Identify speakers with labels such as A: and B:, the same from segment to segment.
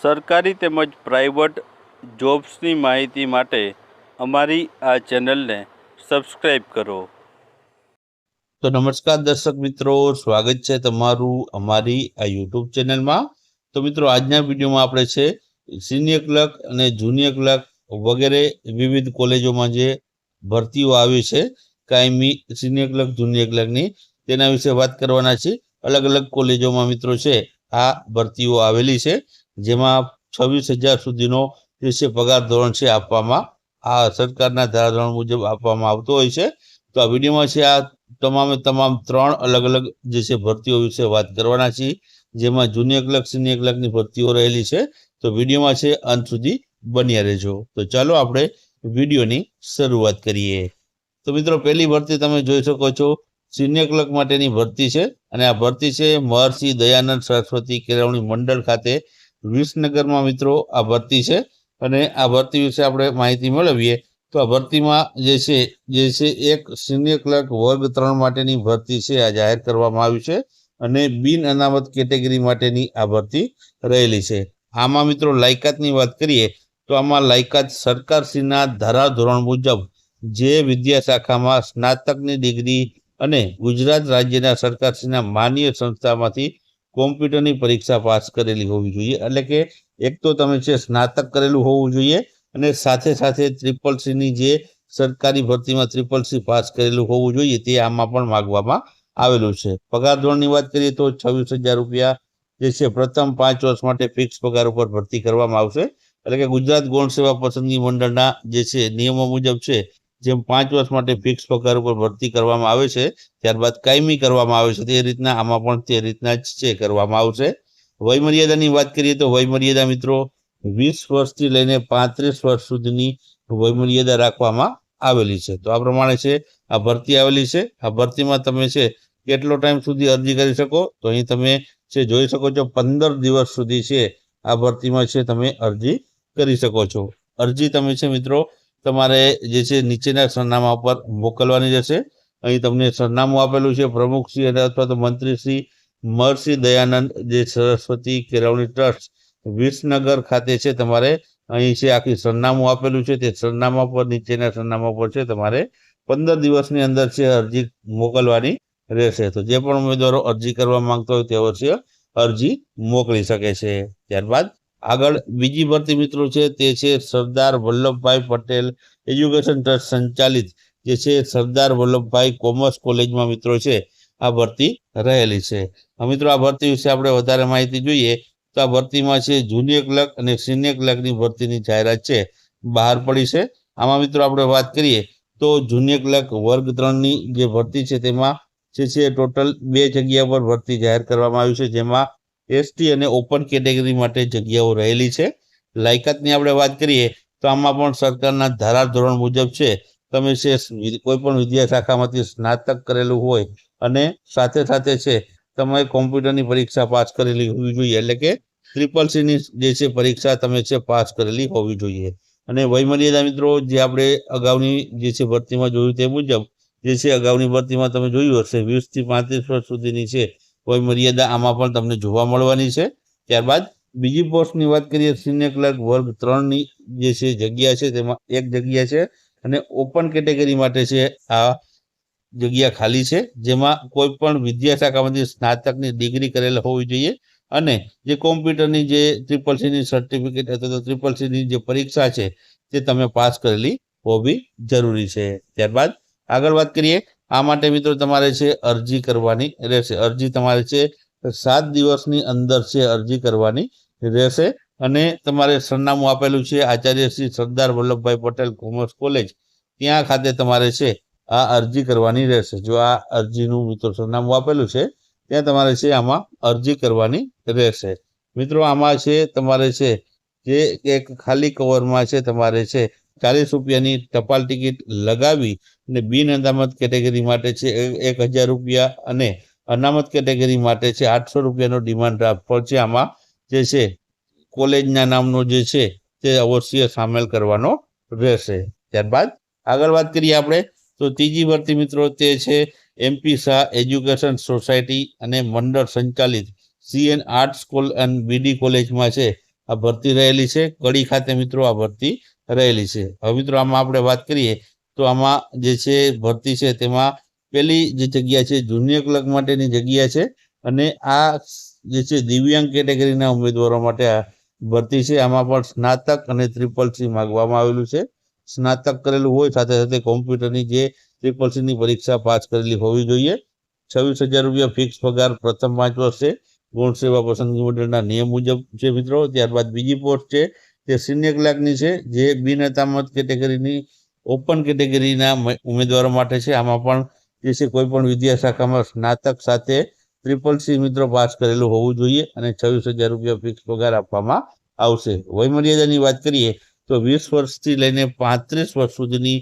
A: સરકારી તેમજ પ્રાઇવેટ જોબ્સની માહિતી માટે અમારી આ ચેનલને સબસ્ક્રાઈબ કરો.
B: તો નમસ્કાર દર્શક મિત્રો, સ્વાગત છે તમારું અમારી આ યુટ્યુબ ચેનલમાં. તો મિત્રો, આજના વિડીયોમાં આપણે છે સિનિયર ક્લર્ક અને જુનિયર ક્લર્ક વગેરે વિવિધ કોલેજોમાં જે ભરતીઓ આવી છે કાયમી સિનિયર ક્લર્ક જુનિયર ક્લર્કની, તેના વિશે વાત કરવાના છે. અલગ અલગ કોલેજોમાં મિત્રો છે આ ભરતીઓ આવેલી છે, જેમાં 26,000 સુધીનો જે છે પગાર ધોરણ છે આપવામાં આ સરકારના ધારાધોરણ મુજબ આપવામાં આવતો હોય છે. તો આ વિડીયોમાં છે આ તમામ 3 અલગ અલગ જે છે ભરતીઓ વિશે વાત કરવાના છીએ, જેમાં જુનિયર ક્લર્ક સિનિયર ક્લર્કની ભરતીઓ રહેલી છે. તો વિડીયોમાં છે અંત સુધી બન્યા રહેજો. તો ચાલો આપણે વિડીયોની શરૂઆત કરીએ. તો મિત્રો, પહેલી ભરતી તમે જોઈ શકો છો સિનિયર ક્લર્ક માટેની ભરતી છે, અને આ ભરતી છે મહર્ષિ દયાનંદ સરસ્વતી કેળવણી મંડળ ખાતે વિસનગરમાં મિત્રો આ ભરતી છે. અને આ ભરતી વિશે આપણે માહિતી મેળવીએ તો આ ભરતીમાં જે છે એક સિનિયર ક્લર્ક વર્ગ 3 માટેની ભરતી છે આ જાહેર કરવામાં આવી છે, અને બિન અનામત કેટેગરી માટેની આ ભરતી રહેલી છે. આમાં મિત્રો લાયકાતની વાત કરીએ તો આમાં લાયકાત સરકારશ્રીના ધારાધોરણ મુજબ જે વિદ્યા શાખામાં સ્નાતકની ડિગ્રી અને ગુજરાત રાજ્યના સરકારશ્રીના માન્ય સંસ્થામાંથી કોમ્પ્યુટરની પરીક્ષા પાસ કરેલી હોવી જોઈએ. એટલે કે એક તો તમે છે સ્નાતક કરેલું હોવું જોઈએ, અને સાથે સાથે CCC જે સરકારી ભરતીમાં CCC પાસ કરેલું હોવું જોઈએ તે આમાં પણ માગવામાં આવેલું છે. પગાર ધોરણની વાત કરીએ તો 26,000 રૂપિયા જે છે પ્રથમ 5 વર્ષ માટે ફિક્સ પગાર ઉપર ભરતી કરવામાં આવશે. એટલે કે ગુજરાત ગૌણ સેવા પસંદગી મંડળના જે છે નિયમો મુજબ છે, જેમ 5 વર્ષ માટે ફિક્સ પગાર ઉપર ભરતી કરવામાં આવે છે, ત્યારબાદ કાયમી કરવામાં આવે છે, તે રીતના આમાં પણ તે રીતના જ છે કરવામાં આવશે. વયમર્યાદાની વાત કરીએ તો વયમર્યાદા મિત્રો 20 વર્ષથી લઈને 35 વર્ષ સુધીની વયમર્યાદા રાખવામાં આવેલી છે. તો આ પ્રમાણે છે આ ભરતી આવેલી છે. આ ભરતીમાં તમે છે કેટલો ટાઈમ સુધી અરજી કરી શકો, તો અહીં તમે છે જોઈ શકો છો 15 દિવસ સુધી છે આ ભરતીમાં છે તમે અરજી કરી શકો છો. અરજી તમે છે મિત્રો તમારે જે છે નીચેના સરનામા પર મોકલવાની રહેશે. અહીં તમને સરનામું આપેલું છે પ્રમુખશ્રી અથવા તો મંત્રીશ્રી મહર્ષિ દયાનંદ જે સરસ્વતી કેળવણી ટ્રસ્ટ વિસનગર ખાતે છે. તમારે અહીં છે આખી સરનામું આપેલું છે, તે સરનામા પર નીચેના સરનામા પર છે તમારે 15 દિવસની અંદર છે અરજી મોકલવાની રહેશે. તો જે પણ ઉમેદવારો અરજી કરવા માંગતા હોય તેઓ છે અરજી મોકલી શકે છે. ત્યારબાદ આગળ બીજી ભરતી મિત્રો છે તે છે સરદાર વલ્લભભાઈ પટેલ એજ્યુકેશન ટ્રસ્ટ સંચાલિત જે છે સરદાર વલ્લભભાઈ કોમર્સ કોલેજમાં મિત્રો છે આ ભરતી રહેલી છે. મિત્રો, આ ભરતી વિશે આપણે વધારે માહિતી જોઈએ તો આ ભરતીમાં છે જુનિયર ક્લર્ક અને સિનિયર ક્લર્કની ભરતીની જાહેરાત છે બહાર પડી છે. આમાં મિત્રો આપણે વાત કરીએ તો જુનિયર ક્લર્ક વર્ગ 3ની જે ભરતી છે તેમાં જે છે ટોટલ 2 જગ્યા પર ભરતી જાહેર કરવામાં આવી છે, જેમાં એસટી અને ઓપન કેટેગરી માટે જગ્યાઓ રહેલી છે. લાયકાતની આપણે વાત કરીએ તો આમાં પણ સરકારના ધારાધોરણ મુજબ છે તમે છે કોઈ પણ વિદ્યા શાખામાંથી સ્નાતક કરેલું હોય અને સાથે સાથે છે તમે કોમ્પ્યુટરની પરીક્ષા પાસ કરેલી હોવી જોઈએ. એટલે કે CCCની જે છે પરીક્ષા તમે છે પાસ કરેલી હોવી જોઈએ. અને વયમર્યાદા મિત્રો જે આપણે અગાઉની જે છે ભરતીમાં જોયું તે મુજબ જે છે અગાઉની ભરતીમાં તમે જોયું હશે 20 થી 35 વર્ષ સુધીની છે વયમર્યાદા આમાં પણ તમને જોવા મળવાની છે. ત્યારબાદ બીજી પોસ્ટની વાત કરીએ સિનિયર ક્લર્ક વર્ગ 3ની જે છે જગ્યા છે તેમાં એક જગ્યા છે, અને ઓપન કેટેગરી માટે છે આ જગ્યા ખાલી છે, જેમાં કોઈ પણ વિદ્યા શાખામાંથી સ્નાતકની ડિગ્રી કરેલ હોવી જોઈએ, અને જે કોમ્પ્યુટરની જે CCCની સર્ટિફિકેટ અથવા તો CCCની જે પરીક્ષા છે તે તમે પાસ કરેલી હોવી જરૂરી છે. ત્યારબાદ આગળ વાત કરીએ આ માટે મિત્રો તમારે છે અરજી કરવાની રહેશે. અરજી તમારે છે 7 દિવસની અંદર છે અરજી કરવાની રહેશે, અને તમારે સરનામું આપેલું છે આચાર્ય શ્રી સરદાર વલ્લભભાઈ પટેલ કોમર્સ કોલેજ, ત્યાં ખાતે તમારે છે આ અરજી કરવાની રહેશે. જો આ અરજીનું મિત્રો સરનામું આપેલું છે ત્યાં તમારે છે આમાં અરજી કરવાની રહેશે. મિત્રો, આમાં છે તમારે છે જે એક ખાલી કવરમાં છે તમારે છે 40 રૂપિયાની ટપાલ ટિકિટ લગાવી અને બિન અનામત કેટેગરી માટે છે 1,000 રૂપિયા અને અનામત કેટેગરી માટે છે 800 રૂપિયાનો ડિમાન્ડ ડ્રાફ્ટ પર છે આમાં જે છે કોલેજના નામનો જે છે તે અવશ્ય સામેલ કરવાનો રહેશે. ત્યારબાદ આગળ વાત કરીએ આપણે તો ત્રીજી ભરતી મિત્રો તે છે MP શાહ એજ્યુકેશન સોસાયટી અને મંડળ સંચાલિત CN art school and BD કોલેજમાં છે આ ભરતી રહેલી છે. કડી ખાતે મિત્રો આ ભરતી રહેલી છે. હવે મિત્રો આમાં આપણે વાત કરીએ તો આમાં જે છે ભરતી છે તેમાં પહેલી જે જગ્યા છે જુનિયર ક્લર્ક માટેની જગ્યા છે અને આ જે છે દિવ્યાંગ કેટેગરીના ઉમેદવારો માટે આ ભરતી છે. આમાં પણ સ્નાતક અને CCC માંગવામાં આવેલું છે. સ્નાતક કરેલું હોય સાથે સાથે કોમ્પ્યુટરની જે CCCની પરીક્ષા પાસ કરેલી હોવી જોઈએ. 26,000 રૂપિયા ફિક્સ પગાર પ્રથમ 5 વર્ષે ગુણ સેવા પસંદગી મંડળના નિયમ મુજબ છે મિત્રો. ત્યારબાદ બીજી પોસ્ટ છે તે સિનિયર ક્લાર્કની છે, જે બિન અનામત કેટેગરીની ઓપન કેટેગરીના ઉમેદવારો માટે છે. આમાં પણ જે છે કોઈ પણ વિદ્યા શાખામાં સ્નાતક સાથે CCC મિત્રો પાસ કરેલું હોવું જોઈએ અને 26,000 રૂપિયા ફિક્સ પગાર આપવામાં આવશે. વયમર્યાદાની વાત કરીએ તો 20 વર્ષથી લઈને 35 વર્ષ સુધીની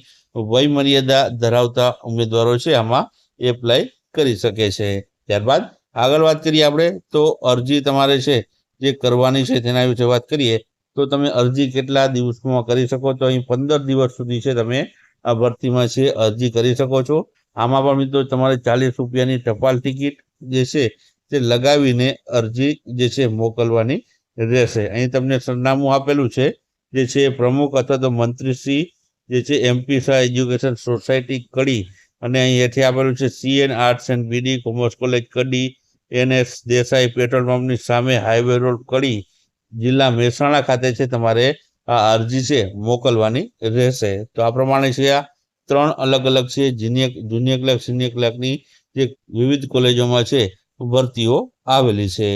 B: વયમર્યાદા ધરાવતા ઉમેદવારો છે આમાં એપ્લાય કરી શકે છે. ત્યારબાદ આગળ વાત કરીએ આપણે તો અરજી તમારે છે જે કરવાની છે તેના વિશે વાત કરીએ તો તમે અરજી કેટલા દિવસમાં કરી શકો તો અહીં 15 દિવસ સુધી છે તમે આ ભરતીમાં છે અરજી કરી શકો છો. આમાં પણ મિત્રો તમારે 40 રૂપિયાની ટપાલ ટિકિટ જે છે તે લગાવીને અરજી જે છે મોકલવાની રહેશે. અહીં તમને સરનામું આપેલું છે જે છે પ્રમુખ અથવા તો મંત્રીશ્રી જે છે MP શાહ એજ્યુકેશન સોસાયટી કડી અને અહીં હેઠે આપેલું છે CN arts and BD commerce college Kadi, NS Desai petrol પંપની સામે હાઈવે રોડ કડી, જિલ્લા મહેસાણા ખાતે છે તમારે આ અરજી છે મોકલવાની રહેશે. તો આ પ્રમાણે છે આ 3 અલગ અલગ છે જુનિયર ક્લર્ક સિનિયર ક્લર્કની જે વિવિધ કોલેજોમાં છે ભરતીઓ આવેલી છે.